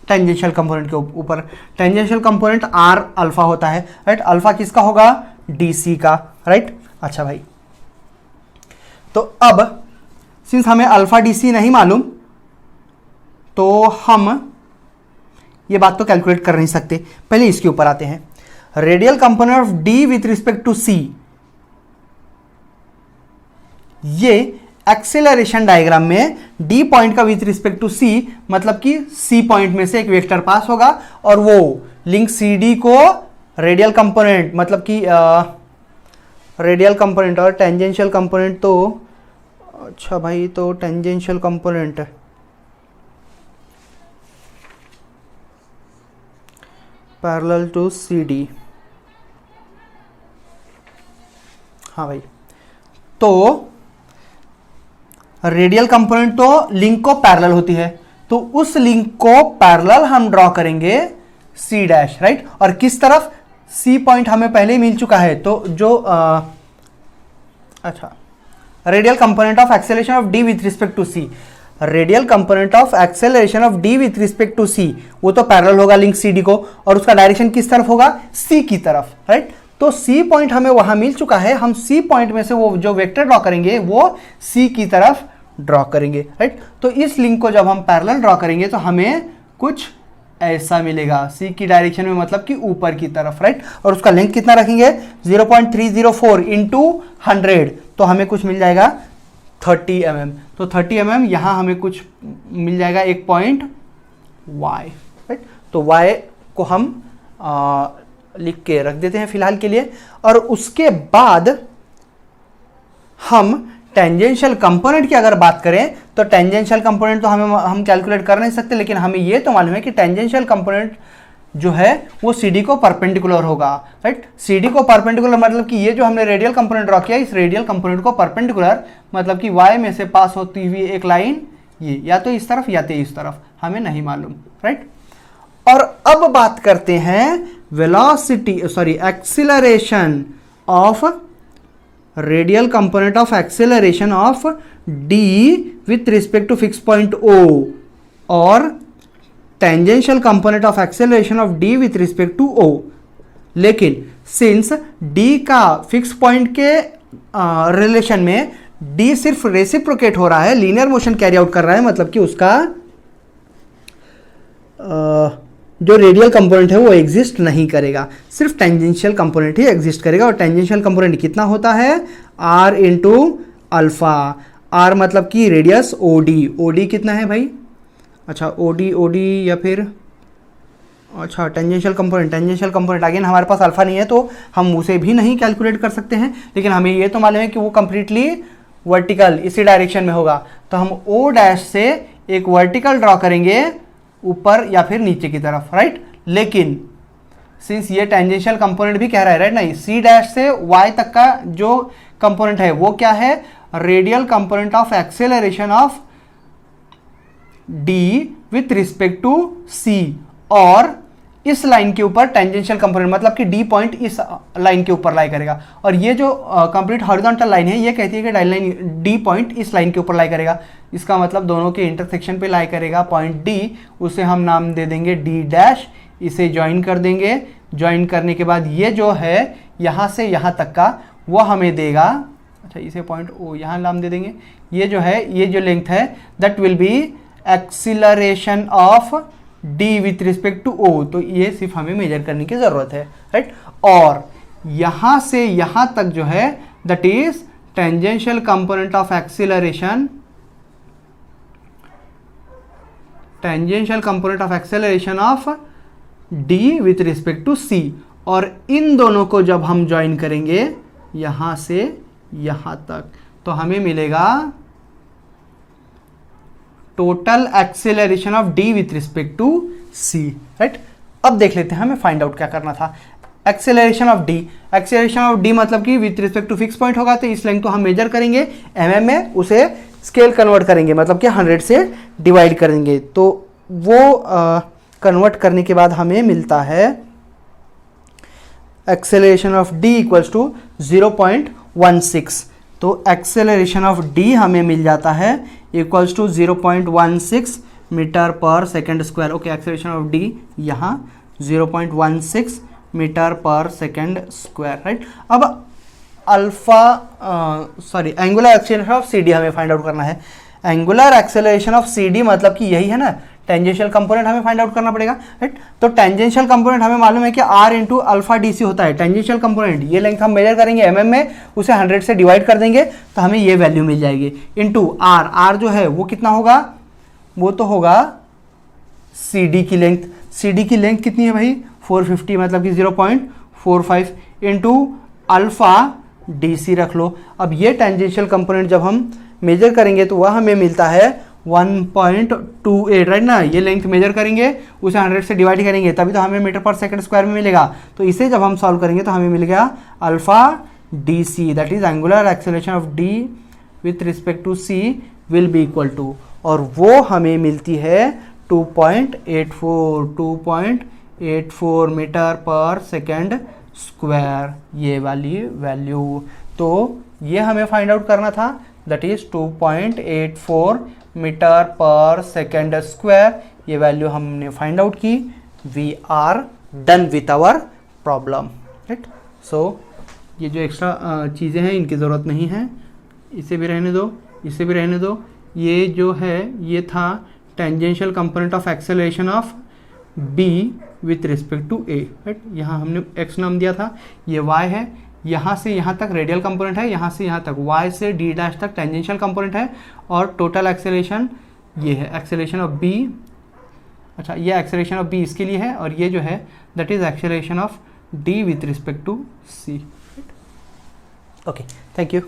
टेंजेंशियल कंपोनेंट के ऊपर। टेंजेंशियल कंपोनेंट आर अल्फा होता है, राइट। अल्फा किसका होगा, डीसी का, राइट। अच्छा भाई, तो अब सिंस हमें अल्फा डीसी नहीं मालूम, तो हम ये बात तो कैलकुलेट कर नहीं सकते। पहले इसके ऊपर आते हैं। Radial component of D with respect to C, ये एक्सेलरेशन डायग्राम में डी पॉइंट का विथ रिस्पेक्ट टू सी, मतलब कि सी पॉइंट में से एक वेक्टर पास होगा, और वो लिंक सी डी को रेडियल कंपोनेंट, मतलब कि रेडियल कंपोनेंट और टेंजेंशियल कंपोनेंट, तो अच्छा भाई, तो tangential component parallel to C D, हाँ भाई, तो रेडियल कंपोनेंट तो लिंक को पैरेलल होती है, तो उस लिंक को पैरेलल हम ड्रॉ करेंगे सी डैश, राइट। और किस तरफ, सी पॉइंट हमें पहले ही मिल चुका है, तो जो अच्छा, radial component of acceleration of D with respect to C, radial component of acceleration of D with respect to C, वो तो पैरेलल होगा लिंक सी डी को, और उसका डायरेक्शन किस तरफ होगा, सी की तरफ, राइट। तो सी पॉइंट हमें वहां मिल चुका है, हम सी पॉइंट में से वो जो वेक्टर ड्रॉ करेंगे वो सी की तरफ ड्रॉ करेंगे, राइट। तो इस लिंक को जब हम पैरेलल ड्रॉ करेंगे तो हमें कुछ ऐसा मिलेगा, सी की डायरेक्शन में, मतलब कि ऊपर की तरफ, राइट। और उसका लेंथ कितना रखेंगे, 0.304 इंटू 100, तो हमें कुछ मिल जाएगा 30 mm। तो 30 mm यहाँ हमें कुछ मिल जाएगा, एक पॉइंट y, राइट। तो y को हम लिख के रख देते हैं फिलहाल के लिए। और उसके बाद हम टेंजेंशियल कंपोनेंट की अगर बात करें, तो टेंजेंशियल कंपोनेंट तो हम कैलकुलेट कर नहीं सकते, लेकिन हमें ये तो मालूम है कि टेंजेंशियल कंपोनेंट जो है वो CD को परपेंडिकुलर होगा, राइट। CD को परपेंडिकुलर मतलब कि ये जो हमने रेडियल कंपोनेंट ड्रॉ किया, इस रेडियल कंपोनेंट को परपेंडिकुलर, मतलब कि y में से पास होती हुई एक लाइन, ये या तो इस तरफ या तो इस तरफ, हमें नहीं मालूम, राइट। और अब बात करते हैं acceleration of radial component of acceleration of D with respect to fix point O, और tangential component of acceleration of D with respect to O। लेकिन सिंस D का फिक्स पॉइंट के रिलेशन में D सिर्फ रेसिप्रोकेट हो रहा है, linear motion carry out कर रहा है, मतलब कि उसका जो रेडियल कंपोनेंट है वो एग्जिस्ट नहीं करेगा, सिर्फ टेंजेंशियल कंपोनेंट ही एग्जिस्ट करेगा। और टेंजेंशियल कंपोनेंट कितना होता है, r इंटू अल्फा, r मतलब कि रेडियस OD, OD कितना है भाई, अच्छा OD या फिर अच्छा, टेंजेंशियल कंपोनेंट अगेन हमारे पास अल्फा नहीं है तो हम उसे भी नहीं कैलकुलेट कर सकते हैं, लेकिन हमें ये तो मालूम है कि वो कंप्लीटली वर्टिकल इसी डायरेक्शन में होगा। तो हम ओ डैश से एक वर्टिकल ड्रॉ करेंगे ऊपर या फिर नीचे की तरफ, राइट। लेकिन सिंस ये टेंजेंशियल कंपोनेंट भी कह रहा है, राइट, नहीं, सी डैश से वाई तक का जो कंपोनेंट है वो क्या है, radial component of acceleration of D with respect to C, और इस लाइन के ऊपर टेंजेंशियल कंपोनेंट मतलब कि डी पॉइंट इस लाइन के ऊपर लाई करेगा, और ये जो कंप्लीट हॉरिजॉन्टल लाइन है ये कहती है कि डी पॉइंट इस लाइन के ऊपर लाई करेगा। इसका मतलब दोनों के इंटरसेक्शन पे लाई करेगा पॉइंट डी, उसे हम नाम दे देंगे डी डैश। इसे ज्वाइन कर देंगे, ज्वाइन करने के बाद ये जो है यहाँ से यहाँ तक का वो हमें देगा, अच्छा इसे पॉइंट ओ यहाँ नाम दे देंगे। ये जो है, ये जो लेंथ है that will be acceleration of D with respect to O, तो ये सिर्फ हमें मेजर करने की जरूरत है, राइट। और यहां से यहां तक जो है that is tangential component of acceleration, tangential component of acceleration of D with respect to C, और इन दोनों को जब हम ज्वाइन करेंगे यहां से यहां तक तो हमें मिलेगा total acceleration of D with respect to C, right. अब देख लेते हैं हमें फाइंड आउट क्या करना था। एक्सेलरेशन ऑफ डी मतलब कि with respect to fix point होगा, तो इस लेंथ को हम मेजर करेंगे mm में, उसे स्केल कन्वर्ट करेंगे मतलब कि 100 से डिवाइड करेंगे, तो वो कन्वर्ट करने के बाद हमें मिलता है acceleration of D equals to 0.16। तो एक्सेलरेशन ऑफ डी हमें मिल जाता है इक्वल्स टू 0.16 मीटर पर second square. Okay, acceleration of D यहाँ 0.16 मीटर पर सेकेंड स्क्वायर, राइट। अब angular acceleration of C D हमें फाइंड आउट करना है। Angular acceleration of C D मतलब कि यही है ना, टेंजेंशियल कंपोनेंट हमें फाइंड आउट करना पड़ेगा, राइट। तो टेंजेंशियल कंपोनेंट हमें मालूम है कि r into alpha D C होता है टेंजेंशियल कंपोनेंट। ये लेंथ हम मेजर करेंगे mm में, उसे 100 से डिवाइड कर देंगे तो हमें ये वैल्यू मिल जाएगी, इंटू r जो है वो कितना होगा, वो तो होगा सी डी की लेंथ। सी डी की लेंथ कितनी है भाई, 450 मतलब कि 0.45 इंटू अल्फा डी सी रख लो। अब ये टेंजेंशियल कंपोनेंट जब हम मेजर करेंगे तो वह हमें मिलता है 1.28, राइट ना। ये लेंथ मेजर करेंगे, उसे 100 से डिवाइड करेंगे तभी तो हमें मीटर पर सेकंड स्क्वायर में मिलेगा। तो इसे जब हम सॉल्व करेंगे तो हमें मिल गया alpha D C, that is angular acceleration of D with respect to C will be equal to, और वो हमें मिलती है 2.84 मीटर पर सेकेंड स्क्वायर, ये वाली वैल्यू। तो ये हमें फाइंड आउट करना था, दैट इज 2.84 मीटर पर सेकेंड स्क्वायर। ये वैल्यू हमने फाइंड आउट की। We are done with our problem, right. So ये जो एक्स्ट्रा चीज़ें हैं इनकी ज़रूरत नहीं है, इसे भी रहने दो, इसे भी रहने दो। ये जो है ये था tangential component of acceleration of B with respect to A, right. यहाँ हमने एक्स नाम दिया था, ये वाई है, यहाँ से यहाँ तक रेडियल कंपोनेंट है, यहाँ से यहाँ तक y से d डैश तक टेंजेंशियल कंपोनेंट है, और टोटल एक्सेलरेशन ये है एक्सेलरेशन ऑफ b। अच्छा, ये एक्सेलरेशन ऑफ b इसके लिए है, और ये जो है that is acceleration of d with respect to c। Okay, thank you.